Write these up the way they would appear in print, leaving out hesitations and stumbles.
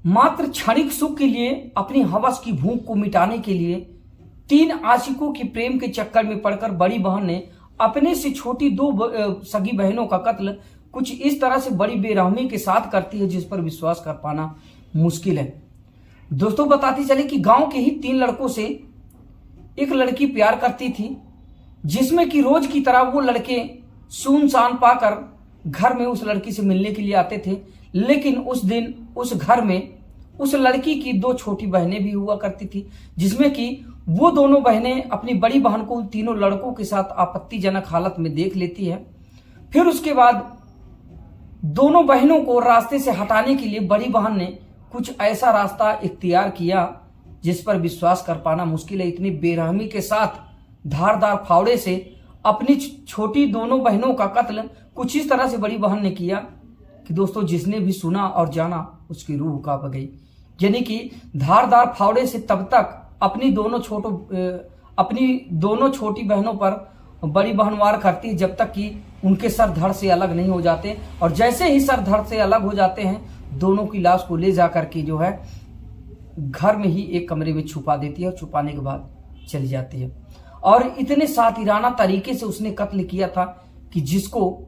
मात्र क्षणिक सुख के लिए, अपनी हवस की भूख को मिटाने के लिए 3 आशिकों की प्रेम के चक्कर में पड़कर बड़ी बहन ने अपने से छोटी 2 सगी बहनों का कत्ल कुछ इस तरह से बड़ी बेरहमी के साथ करती है जिस पर विश्वास कर पाना मुश्किल है। दोस्तों बताते चले कि गांव के ही 3 लड़कों से एक लड़की प्यार करती थी, जिसमें कि रोज की तरह वो लड़के सुनसान पाकर घर में उस लड़की से मिलने के लिए आते थे। लेकिन उस दिन उस घर में उस लड़की की 2 छोटी बहनें भी हुआ करती थी, जिसमें कि वो दोनों बहनें अपनी बड़ी बहन को उन तीनों लड़कों के साथ आपत्तिजनक हालत में देख लेती है। फिर उसके बाद दोनों बहनों को रास्ते से हटाने के लिए बड़ी बहन ने कुछ ऐसा रास्ता इख्तियार किया जिस पर विश्वास कर पाना मुश्किल है। इतनी बेरहमी के साथ धारदार फावड़े से अपनी छोटी दोनों बहनों का कत्ल कुछ इस तरह से बड़ी बहन ने किया कि दोस्तों जिसने भी सुना और जाना उसकी रूह कांप गई। यानी कि धारदार फावड़े से तब तक अपनी दोनों छोटी बहनों पर बड़ी बहन वार करती है जब तक कि उनके सर धड़ से अलग नहीं हो जाते, और जैसे ही सर धड़ से अलग हो जाते हैं दोनों की लाश को ले जाकर के जो है घर में ही एक कमरे में छुपा देती है, और छुपाने के बाद चली जाती है। और इतने सातिराना तरीके से उसने कत्ल किया था कि जिसको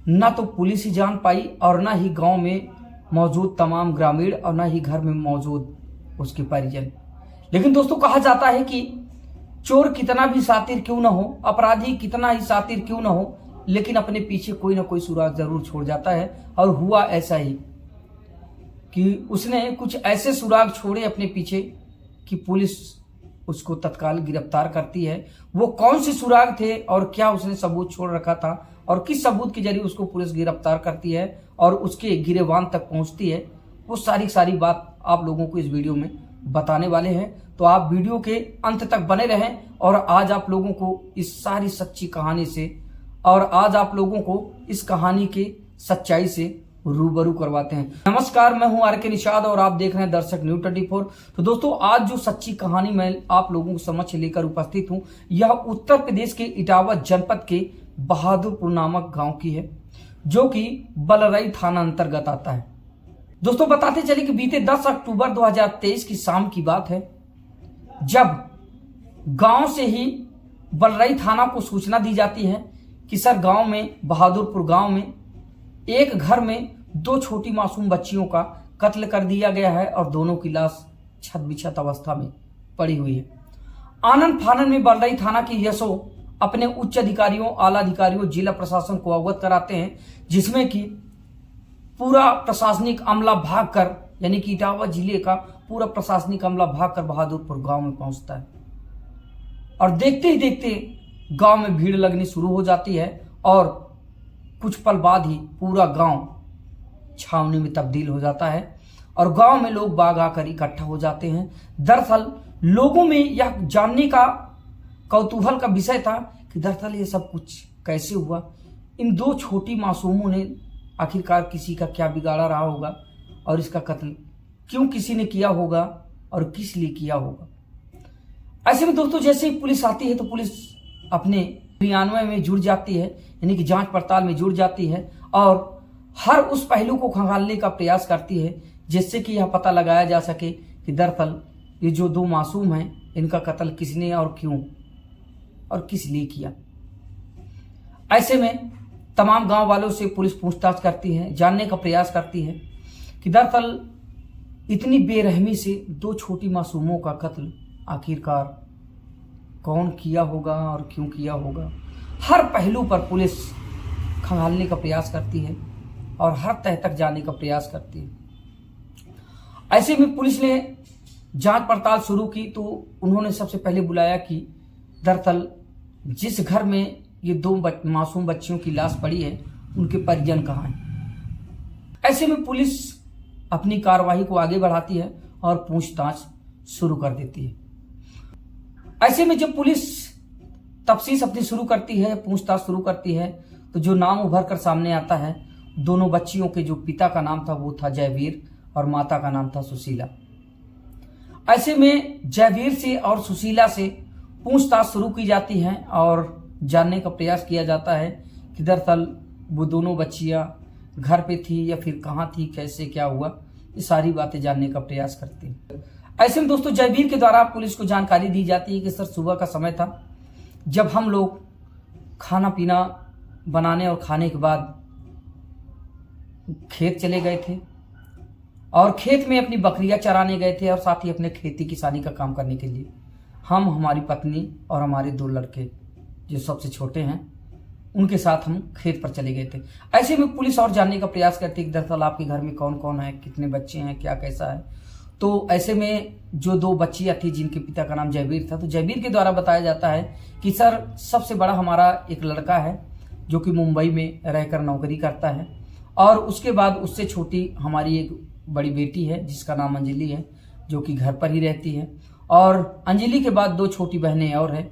ना तो पुलिस ही जान पाई और ना ही गांव में मौजूद तमाम ग्रामीण और ना ही घर में मौजूद उसके परिजन। लेकिन दोस्तों कहा जाता है कि चोर कितना भी शातिर क्यों ना हो, अपराधी कितना ही शातिर क्यों ना हो, लेकिन अपने पीछे कोई ना कोई सुराग जरूर छोड़ जाता है। और हुआ ऐसा ही कि उसने कुछ ऐसे सुराग छोड़े अपने पीछे कि पुलिस उसको तत्काल गिरफ्तार करती है। वो कौन से सुराग थे और क्या उसने सबूत छोड़ रखा था और किस सबूत के जरिए उसको पुलिस गिरफ्तार करती है और उसके गिरेबान तक पहुंचती है, वो सारी बात आप लोगों को इस वीडियो में बताने वाले हैं। तो आप वीडियो के अंत तक बने रहें और आज आप लोगों को इस सारी सच्ची कहानी से और आज आप लोगों को इस कहानी के सच्चाई से रूबरू करवाते हैं। नमस्कार, मैं हूं आर के निषाद और आप देख रहे हैं दर्शक न्यूज 24। तो दोस्तों आज जो सच्ची कहानी मैं आप लोगों को समक्ष लेकर उपस्थित हूं, यह उत्तर प्रदेश के इटावा जनपद के बहादुरपुर नामक गांव की है, जो कि बलरई थाना अंतर्गत आता है। दोस्तों बताते चले कि बीते 10 अक्टूबर 2023 की शाम की बात है, जब गांव से ही बलरई थाना को सूचना दी जाती है कि सर गांव में, बहादुरपुर गांव में एक घर में 2 छोटी मासूम बच्चियों का कत्ल कर दिया गया है और दोनों की लाश छत बिछत अवस्था में पड़ी हुई है। आनन फानन में बलरई थाना के यशो अपने उच्च अधिकारियों, आला अधिकारियों, जिला प्रशासन को अवगत कराते हैं, जिसमें कि पूरा प्रशासनिक अमला भागकर, यानी कि इटावा जिले का पूरा प्रशासनिक अमला भागकर बहादुरपुर गांव में पहुंचता है। और देखते ही देखते गांव में भीड़ लगनी शुरू हो जाती है और कुछ पल बाद ही पूरा गांव छावनी में तब्दील हो जाता है और गांव में लोग बाग आकर इकट्ठा हो जाते हैं। दरअसल लोगों में यह जानने का कौतूहल का विषय था कि दरअसल ये सब कुछ कैसे हुआ, इन 2 छोटी मासूमों ने आखिरकार किसी का क्या बिगाड़ा रहा होगा और इसका कत्ल क्यों किसी ने किया होगा और किस लिए किया होगा। ऐसे में दोस्तों जैसे ही पुलिस आती है तो पुलिस अपने क्रियान्वयन में जुड़ जाती है, यानी कि जांच पड़ताल में जुड़ जाती है और हर उस पहलू को खंगालने का प्रयास करती है जिससे कि यह पता लगाया जा सके कि दरअसल ये जो 2 मासूम हैं इनका कत्ल किसने और क्यों और किस लिए किया। ऐसे में तमाम गांव वालों से पुलिस पूछताछ करती है, जानने का प्रयास करती है कि दरअसल इतनी बेरहमी से 2 छोटी मासूमों का कत्ल आखिरकार कौन किया होगा और क्यों किया होगा। हर पहलू पर पुलिस खंगालने का प्रयास करती है और हर तह तक जाने का प्रयास करती है। ऐसे में पुलिस ने जांच पड़ताल शुरू की तो उन्होंने सबसे पहले बुलाया कि दरअसल जिस घर में ये 2 मासूम बच्चियों की लाश पड़ी है उनके परिजन कहाँ हैं। ऐसे में पुलिस अपनी कार्रवाई को आगे बढ़ाती है और पूछताछ शुरू कर देती है। ऐसे में जब पुलिस तफ्तीश अपनी शुरू करती है, पूछताछ शुरू करती है, तो जो नाम उभर कर सामने आता है, दोनों बच्चियों के जो पिता का नाम था वो था जयवीर और माता का नाम था सुशीला। ऐसे में जयवीर से और सुशीला से पूछताछ शुरू की जाती है और जानने का प्रयास किया जाता है कि दरअसल वो दोनों बच्चियां घर पे थी या फिर कहाँ थी, कैसे क्या हुआ। ये सारी बातें जानने का प्रयास करते हैं। ऐसे में दोस्तों जयवीर के द्वारा पुलिस को जानकारी दी जाती है कि सर सुबह का समय था, जब हम लोग खाना पीना बनाने और खाने के बाद खेत चले गए थे और खेत में अपनी बकरियां चराने गए थे और साथ ही अपने खेती किसानी का काम करने के लिए हम, हमारी पत्नी और हमारे 2 लड़के जो सबसे छोटे हैं उनके साथ हम खेत पर चले गए थे। ऐसे में पुलिस और जानने का प्रयास करती है कि दरअसल आपके घर में कौन कौन है, कितने बच्चे हैं, क्या कैसा है। तो ऐसे में जो 2 बच्चियां थी जिनके पिता का नाम जयवीर था, तो जयवीर के द्वारा बताया जाता है कि सर सबसे बड़ा हमारा एक लड़का है जो कि मुंबई में रहकर नौकरी करता है, और उसके बाद उससे छोटी हमारी एक बड़ी बेटी है जिसका नाम अंजलि है जो कि घर पर ही रहती है, और अंजलि के बाद 2 छोटी बहनें और हैं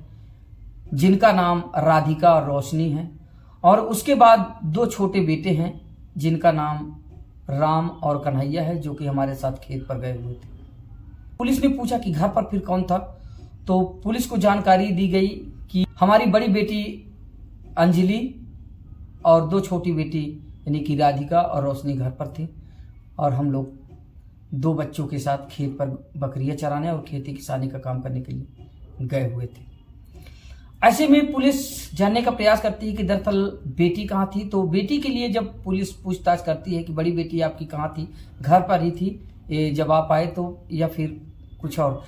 जिनका नाम राधिका और रोशनी है, और उसके बाद 2 छोटे बेटे हैं जिनका नाम राम और कन्हैया है जो कि हमारे साथ खेत पर गए हुए थे। पुलिस ने पूछा कि घर पर फिर कौन था, तो पुलिस को जानकारी दी गई कि हमारी बड़ी बेटी अंजलि और 2 छोटी बेटी यानी कि राधिका और रोशनी घर पर थी, और हम लोग 2 बच्चों के साथ खेत पर बकरियां चराने और खेती किसानी का काम करने के लिए गए हुए थे। ऐसे में पुलिस जानने का प्रयास करती है कि दरअसल बेटी कहाँ थी। तो बेटी के लिए जब पुलिस पूछताछ करती है कि बड़ी बेटी आपकी कहाँ थी, घर पर ही थी जब आप आए तो, या फिर कुछ और,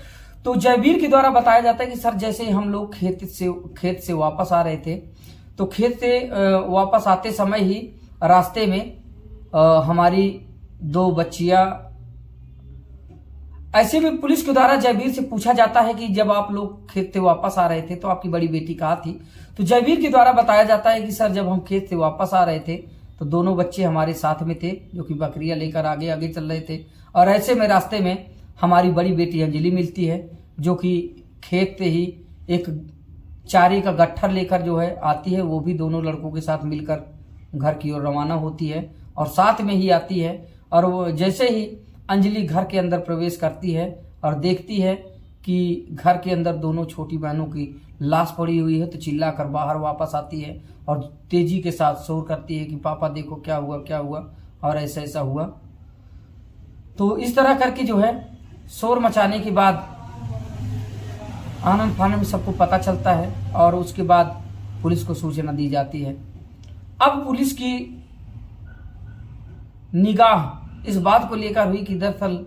तो जयवीर के द्वारा बताया जाता है कि सर जैसे हम लोग खेत से वापस आ रहे थे, तो खेत से वापस आते समय ही रास्ते में हमारी 2 बच्चियां, ऐसे में पुलिस के द्वारा जयवीर से पूछा जाता है कि जब आप लोग खेत से वापस आ रहे थे तो आपकी बड़ी बेटी कहाँ थी। तो जयवीर के द्वारा बताया जाता है कि सर जब हम खेत से वापस आ रहे थे तो दोनों बच्चे हमारे साथ में थे जो कि बकरियां लेकर आगे आगे चल रहे थे, और ऐसे में रास्ते में हमारी बड़ी बेटी अंजलि मिलती है जो कि खेत से ही एक चारे का गट्ठर लेकर जो है आती है। वो भी दोनों लड़कों के साथ मिलकर घर की ओर रवाना होती है और साथ में ही आती है, और वो जैसे ही अंजलि घर के अंदर प्रवेश करती है और देखती है कि घर के अंदर दोनों छोटी बहनों की लाश पड़ी हुई है, तो चिल्लाकर बाहर वापस आती है और तेजी के साथ शोर करती है कि पापा देखो क्या हुआ क्या हुआ, और ऐसा ऐसा हुआ। तो इस तरह करके जो है शोर मचाने के बाद आनंद फानंद में सबको पता चलता है और उसके बाद पुलिस को सूचना दी जाती है। अब पुलिस की निगाह इस बात को लेकर हुई कि दरअसल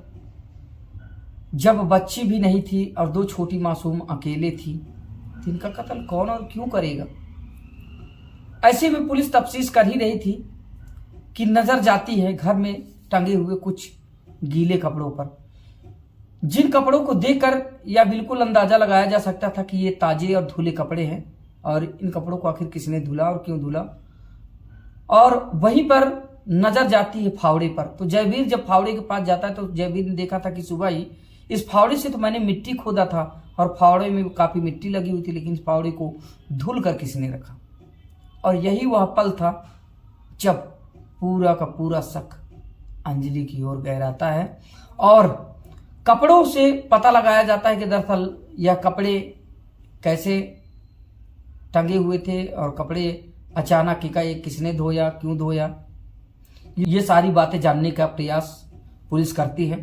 जब बच्ची भी नहीं थी और 2 छोटी मासूम अकेले थी, तो इनका कत्ल कौन और क्यों करेगा। ऐसे में पुलिस तफ्तीश कर ही रही थी कि नजर जाती है घर में टंगे हुए कुछ गीले कपड़ों पर, जिन कपड़ों को देखकर यह बिल्कुल अंदाजा लगाया जा सकता था कि ये ताजे और धुले कपड़े हैं, और इन कपड़ों को आखिर किसने धुला और क्यों धुला। और वहीं पर नजर जाती है फावड़े पर। तो जयवीर जब फावड़े के पास जाता है तो जयवीर ने देखा था कि सुबह ही इस फावड़े से तो मैंने मिट्टी खोदा था और फावड़े में काफी मिट्टी लगी हुई थी, लेकिन इस फावड़े को धुल कर किसने रखा। और यही वह पल था जब पूरा का पूरा शक अंजलि की ओर गहराता है, और कपड़ों से पता लगाया जाता है कि दरअसल यह कपड़े कैसे टंगे हुए थे और कपड़े अचानक एकाएक किसने धोया, क्यों धोया। ये सारी बातें जानने का प्रयास पुलिस करती है।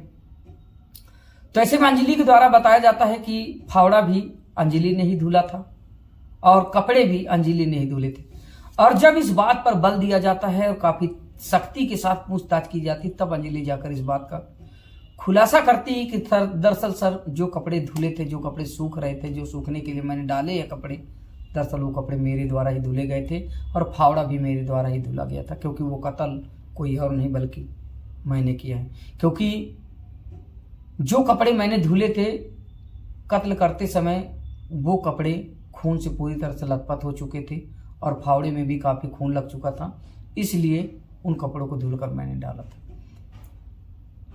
तो ऐसे में अंजलि के द्वारा बताया जाता है कि फावड़ा भी अंजलि ने ही धुला था और कपड़े भी अंजलि ने ही धुले थे। और जब इस बात पर बल दिया जाता है और काफी सख्ती के साथ पूछताछ की जाती, तब अंजलि जाकर इस बात का खुलासा करती है कि दरअसल सर जो कपड़े धुले थे, जो कपड़े सूख रहे थे, जो सूखने के लिए मैंने डाले ये कपड़े, दरअसल वो कपड़े मेरे द्वारा ही धुले गए थे और फावड़ा भी मेरे द्वारा ही धुला गया था, क्योंकि वो कत्ल कोई और नहीं बल्कि मैंने किया है। क्योंकि जो कपड़े मैंने धुले थे कत्ल करते समय, वो कपड़े खून से पूरी तरह से लथपथ हो चुके थे और फावड़े में भी काफी खून लग चुका था, इसलिए उन कपड़ों को धुलकर मैंने डाला था।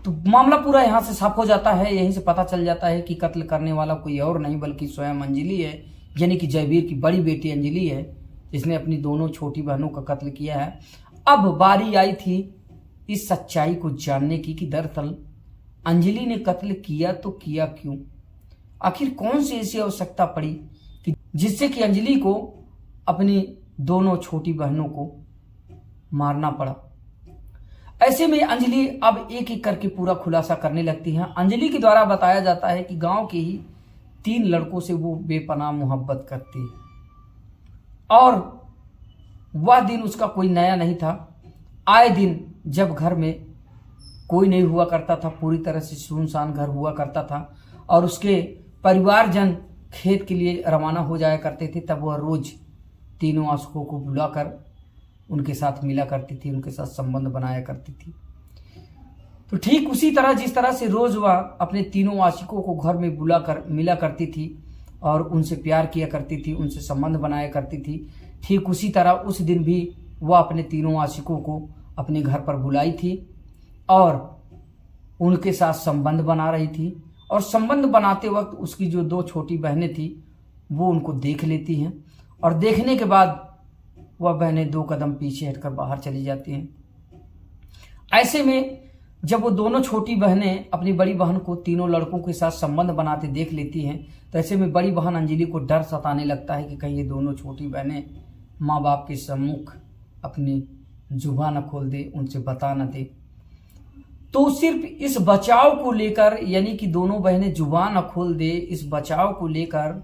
तो मामला पूरा यहाँ से साफ हो जाता है। यहीं से पता चल जाता है कि कत्ल करने वाला कोई और नहीं बल्कि स्वयं अंजलि है, यानी कि जयवीर की बड़ी बेटी अंजलि है, जिसने अपनी दोनों छोटी बहनों का कत्ल किया है। अब बारी आई थी इस सच्चाई को जानने की कि दरअसल अंजलि ने कत्ल किया तो किया क्यों, आखिर कौन सी ऐसी आवश्यकता पड़ी कि जिससे कि अंजलि को अपनी दोनों छोटी बहनों को मारना पड़ा। ऐसे में अंजलि अब एक एक करके पूरा खुलासा करने लगती है। अंजलि के द्वारा बताया जाता है कि गांव के ही 3 लड़कों से वो बेपनाह मोहब्बत करती है और वह दिन उसका कोई नया नहीं था। आए दिन जब घर में कोई नहीं हुआ करता था, पूरी तरह से सुनसान घर हुआ करता था और उसके परिवारजन खेत के लिए रवाना हो जाया करते थे, तब वह रोज तीनों आशिकों को बुलाकर उनके साथ मिला करती थी, उनके साथ संबंध बनाया करती थी। तो ठीक उसी तरह जिस तरह से रोज वह अपने तीनों आशिकों को घर में बुलाकर मिला करती थी और उनसे प्यार किया करती थी, उनसे संबंध बनाया करती थी, ठीक उसी तरह उस दिन भी वह अपने तीनों आशिकों को अपने घर पर बुलाई थी और उनके साथ संबंध बना रही थी। और संबंध बनाते वक्त उसकी जो 2 छोटी बहनें थी वो उनको देख लेती हैं और देखने के बाद वह बहनें 2 कदम पीछे हटकर बाहर चली जाती हैं। ऐसे में जब वो दोनों छोटी बहनें अपनी बड़ी बहन को तीनों लड़कों के साथ संबंध बनाते देख लेती हैं, तो ऐसे में बड़ी बहन अंजलि को डर सताने लगता है कि कहीं ये दोनों छोटी बहनें माँ बाप के सम्मुख अपनी जुबान न खोल दे, उनसे बता न दे। तो सिर्फ इस बचाव को लेकर, यानी कि दोनों बहनें जुबान न खोल दे, इस बचाव को लेकर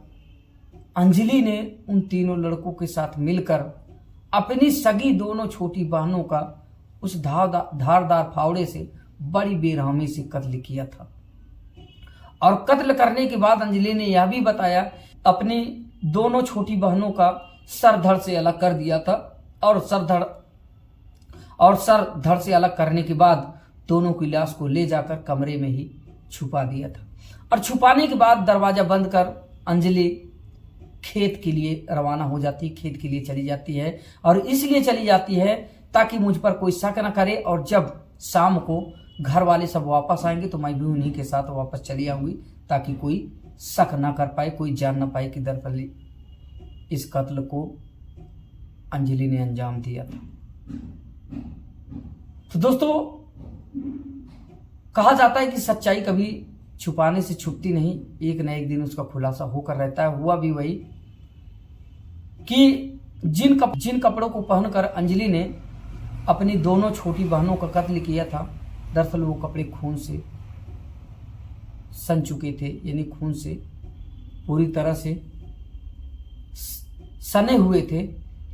अंजलि ने उन तीनों लड़कों के साथ मिलकर अपनी सगी दोनों छोटी बहनों का उस धारदार फावड़े से बड़ी बेरहमी से कत्ल किया था। और कत्ल करने के बाद अंजलि ने यह भी बताया अपनी दोनों छोटी बहनों का सर धड़ से अलग कर दिया था और सर धड़ से अलग करने के बाद दोनों की लाश को ले जाकर कमरे में ही छुपा दिया था। और छुपाने के बाद दरवाजा बंद कर अंजलि खेत के लिए रवाना हो जाती, खेत के लिए चली जाती है। और इसलिए चली जाती है ताकि मुझ पर कोई शक न करे और जब शाम को घर वाले सब वापस आएंगे तो मैं भी उन्हीं के साथ वापस चली आऊंगी, ताकि कोई शक ना कर पाए, कोई जान ना पाए कि दरअसल इस कत्ल को अंजलि ने अंजाम दिया था। तो दोस्तों, कहा जाता है कि सच्चाई कभी छुपाने से छुपती नहीं, एक न एक दिन उसका खुलासा होकर रहता है। हुआ भी वही कि जिन कपड़ों को पहनकर अंजलि ने अपनी दोनों छोटी बहनों का कत्ल किया था, दरअसल वो कपड़े खून से सन चुके थे, यानी खून से पूरी तरह से सने हुए थे,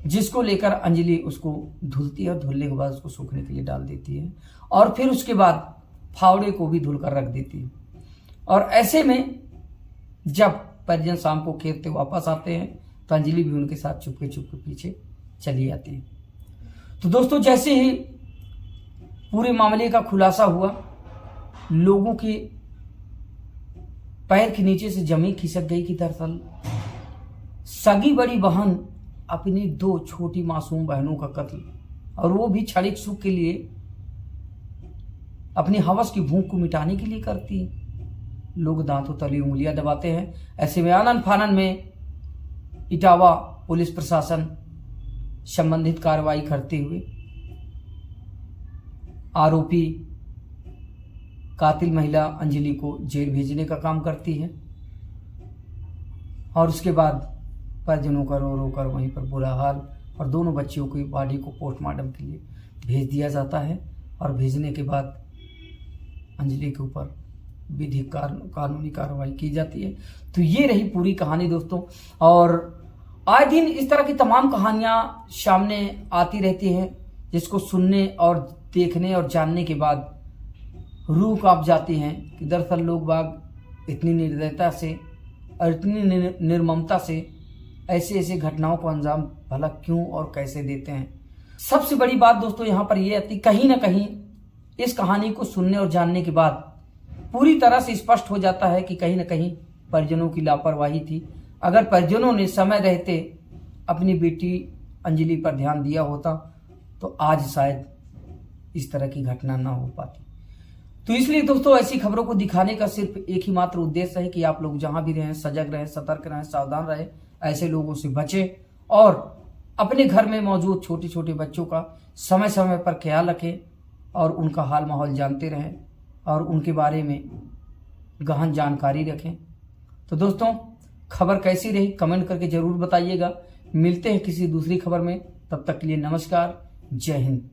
जिसको लेकर अंजलि उसको धुलती है और धुलने के बाद उसको सूखने के लिए डाल देती है और फिर उसके बाद फावड़े को भी धुलकर रख देती है। और ऐसे में जब परिजन शाम को खेत से वापस आते हैं तो अंजलि भी उनके साथ चुपके चुपके पीछे चली आती है। तो दोस्तों, जैसे ही पूरे मामले का खुलासा हुआ, लोगों के पैर के नीचे से जमीन खिसक गई कि दरअसल सगी बड़ी बहन अपनी 2 छोटी मासूम बहनों का कत्ल, और वो भी क्षणिक सुख के लिए, अपनी हवस की भूख को मिटाने के लिए करती है। लोग दांतों तले उंगलियां दबाते हैं। ऐसे में आनन फानन में इटावा पुलिस प्रशासन संबंधित कार्रवाई करते हुए आरोपी कातिल महिला अंजलि को जेल भेजने का काम करती है और उसके बाद परिजनों का रो रो कर वहीं पर बुरा हाल और दोनों बच्चियों की बॉडी को पोस्टमार्टम के लिए भेज दिया जाता है। और भेजने के बाद अंजलि के ऊपर विधिक कानूनी कार्रवाई की जाती है। तो ये रही पूरी कहानी दोस्तों। और आए दिन इस तरह की तमाम कहानियां सामने आती रहती हैं, जिसको सुनने और देखने और जानने के बाद रूह कांप जाती हैं कि दरअसल लोग बाग इतनी निर्दयता से और इतनी निर्ममता से ऐसे ऐसे घटनाओं को अंजाम भला क्यों और कैसे देते हैं। सबसे बड़ी बात दोस्तों यहाँ पर यह आती, कहीं ना कहीं इस कहानी को सुनने और जानने के बाद पूरी तरह से स्पष्ट हो जाता है कि कहीं ना कहीं परिजनों की लापरवाही थी। अगर परिजनों ने समय रहते अपनी बेटी अंजलि पर ध्यान दिया होता तो आज शायद इस तरह की घटना ना हो पाती। तो इसलिए दोस्तों, ऐसी खबरों को दिखाने का सिर्फ एक ही मात्र उद्देश्य है कि आप लोग जहां भी रहें सजग रहें, सतर्क रहें, सावधान रहें, ऐसे लोगों से बचें और अपने घर में मौजूद छोटे छोटे बच्चों का समय समय पर ख्याल रखें और उनका हाल माहौल जानते रहें और उनके बारे में गहन जानकारी रखें। तो दोस्तों, खबर कैसी रही कमेंट करके जरूर बताइएगा। मिलते हैं किसी दूसरी खबर में, तब तक के लिए नमस्कार, जय हिंद।